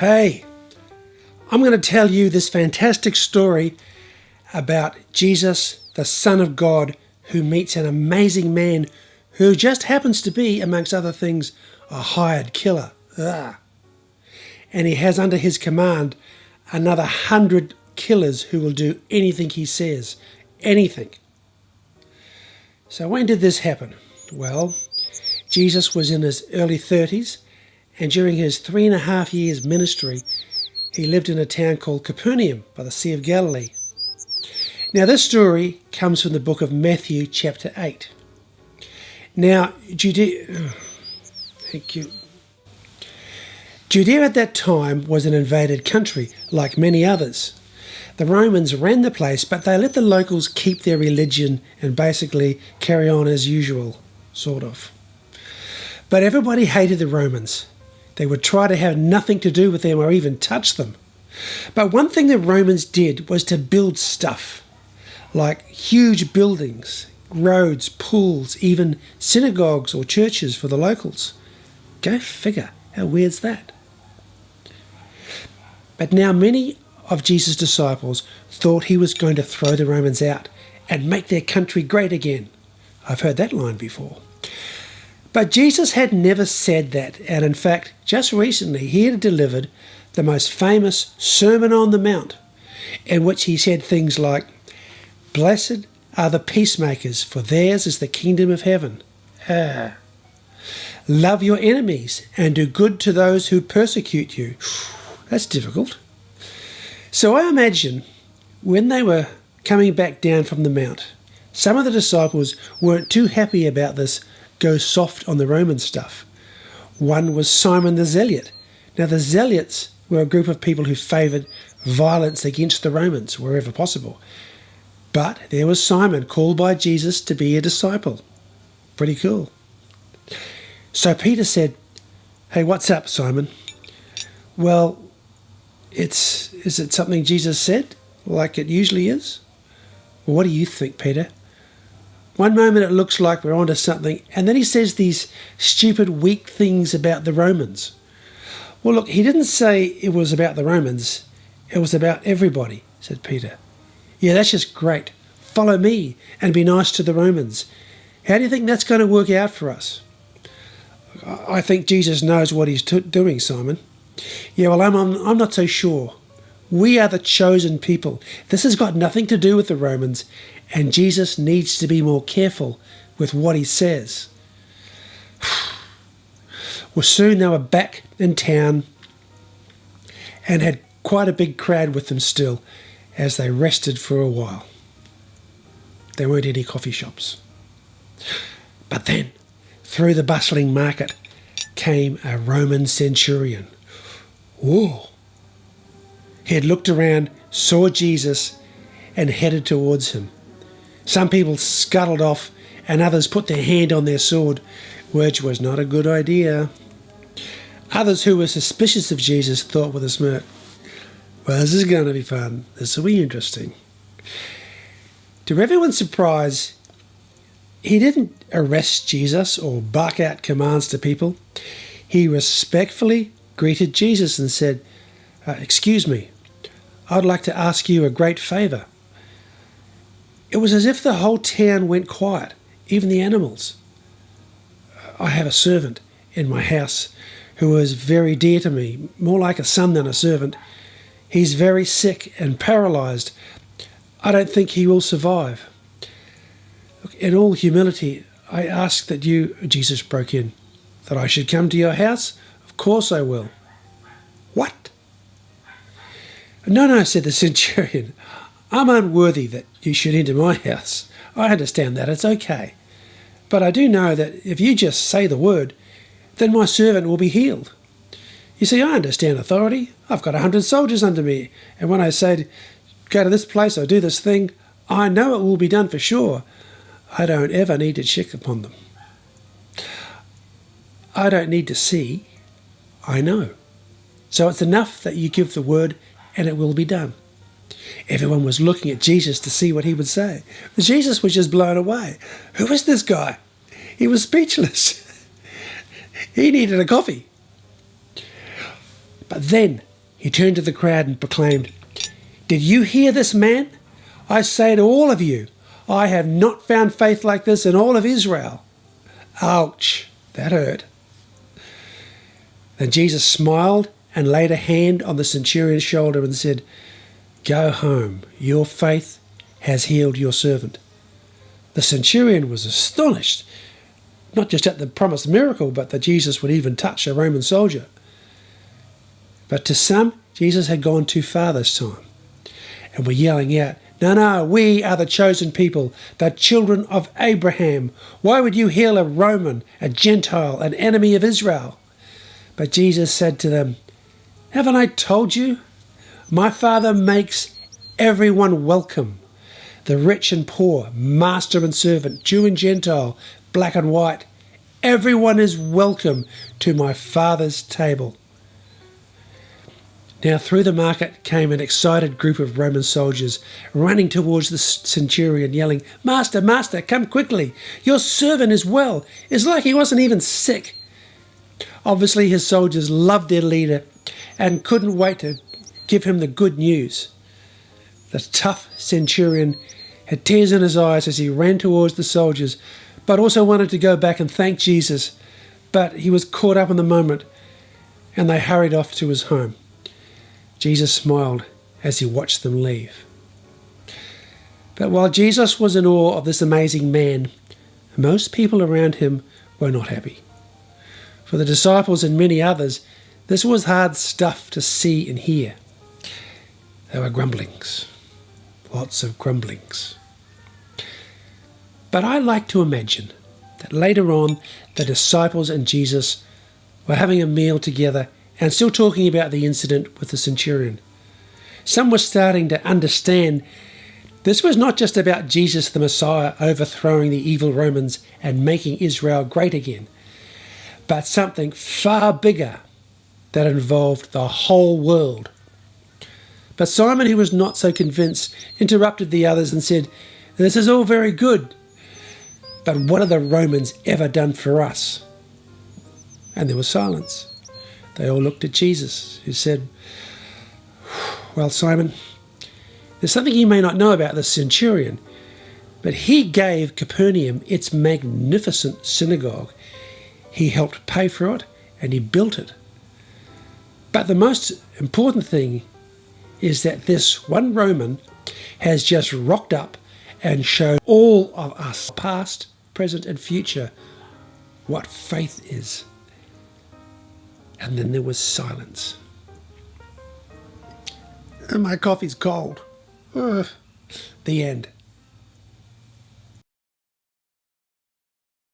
Hey, I'm going to tell you this fantastic story about Jesus, the Son of God, who meets an amazing man who just happens to be, amongst other things, a hired killer. And he has under his command another 100 killers who will do anything he says. Anything. So when did this happen? Well, Jesus was in his early 30s, and during his 3.5 years ministry, he lived in a town called Capernaum by the Sea of Galilee. Now this story comes from the book of Matthew chapter 8. Now, Judea at that time was an invaded country, like many others. The Romans ran the place, but they let the locals keep their religion and basically carry on as usual, sort of. But everybody hated the Romans. They would try to have nothing to do with them or even touch them. But one thing the Romans did was to build stuff, like huge buildings, roads, pools, even synagogues or churches for the locals. Go figure, how weird's that? But now many of Jesus' disciples thought he was going to throw the Romans out and make their country great again. I've heard that line before. But Jesus had never said that, and in fact, just recently he had delivered the most famous Sermon on the Mount, in which he said things like, "Blessed are the peacemakers, for theirs is the kingdom of heaven. Love your enemies and do good to those who persecute you." That's difficult. So I imagine when they were coming back down from the mount, some of the disciples weren't too happy about this go soft on the Roman stuff. One was Simon the Zealot. Now the Zealots were a group of people who favoured violence against the Romans wherever possible. But there was Simon, called by Jesus to be a disciple. Pretty cool. So Peter said, "Hey, what's up, Simon?" "Well, is it something Jesus said, like it usually is?" "Well, what do you think, Peter? One moment it looks like we're onto something, and then he says these stupid, weak things about the Romans." "Well, look, he didn't say it was about the Romans. It was about everybody," said Peter. "Yeah, that's just great. Follow me and be nice to the Romans. How do you think that's going to work out for us?" "I think Jesus knows what he's doing, Simon." "Yeah, well, I'm not so sure. We are the chosen people. This has got nothing to do with the Romans, and Jesus needs to be more careful with what he says." Well, soon they were back in town and had quite a big crowd with them still as they rested for a while. There weren't any coffee shops. But then, through the bustling market came a Roman centurion. Whoa! He had looked around, saw Jesus, and headed towards him. Some people scuttled off, and others put their hand on their sword, which was not a good idea. Others who were suspicious of Jesus thought with a smirk, "Well, this is going to be fun. This will be interesting." To everyone's surprise, he didn't arrest Jesus or bark out commands to people. He respectfully greeted Jesus and said, "Excuse me, I'd like to ask you a great favour." It was as if the whole town went quiet, even the animals. "I have a servant in my house who is very dear to me, more like a son than a servant. He's very sick and paralysed. I don't think he will survive." "Look, in all humility, I ask that you," Jesus broke in, "that I should come to your house? Of course I will." "What?" No, said the centurion. "I'm unworthy that you should enter my house. I understand that, it's okay. But I do know that if you just say the word, then my servant will be healed. You see, I understand authority. I've got 100 soldiers under me, and when I say go to this place or do this thing, I know it will be done for sure. I don't ever need to check upon them. I don't need to see, I know. So it's enough that you give the word and it will be done." Everyone was looking at Jesus to see what he would say. Jesus was just blown away. Who is this guy? He was speechless. He needed a coffee. But then He turned to the crowd and proclaimed, "Did you hear this man? I say to all of you, I have not found faith like this in all of Israel." Ouch, that hurt. Then Jesus smiled and laid a hand on the centurion's shoulder and said, "Go home, your faith has healed your servant." The centurion was astonished, not just at the promised miracle, but that Jesus would even touch a Roman soldier. But to some, Jesus had gone too far this time, and were yelling out, No, we are the chosen people, the children of Abraham. Why would you heal a Roman, a Gentile, an enemy of Israel?" But Jesus said to them, "Haven't I told you? My Father makes everyone welcome, the rich and poor, master and servant, Jew and Gentile, black and white. Everyone is welcome to my Father's table." Now through the market came an excited group of Roman soldiers running towards the centurion, yelling, "Master, Master, come quickly. Your servant is well. It's like he wasn't even sick." Obviously his soldiers loved their leader and couldn't wait to give him the good news. The tough centurion had tears in his eyes as he ran towards the soldiers, but also wanted to go back and thank Jesus. But he was caught up in the moment, and they hurried off to his home. Jesus smiled as he watched them leave. But while Jesus was in awe of this amazing man, most people around him were not happy. For the disciples and many others, this was hard stuff to see and hear. There were grumblings, lots of grumblings. But I like to imagine that later on, the disciples and Jesus were having a meal together and still talking about the incident with the centurion. Some were starting to understand this was not just about Jesus the Messiah overthrowing the evil Romans and making Israel great again, but something far bigger that involved the whole world. But Simon, who was not so convinced, interrupted the others and said, "This is all very good, but what have the Romans ever done for us?" And there was silence. They all looked at Jesus, who said, "Well, Simon, there's something you may not know about this centurion, but he gave Capernaum its magnificent synagogue. He helped pay for it, and he built it. But the most important thing is that this one Roman has just rocked up and showed all of us, past, present, and future, what faith is." And then there was silence. My coffee's cold. The end.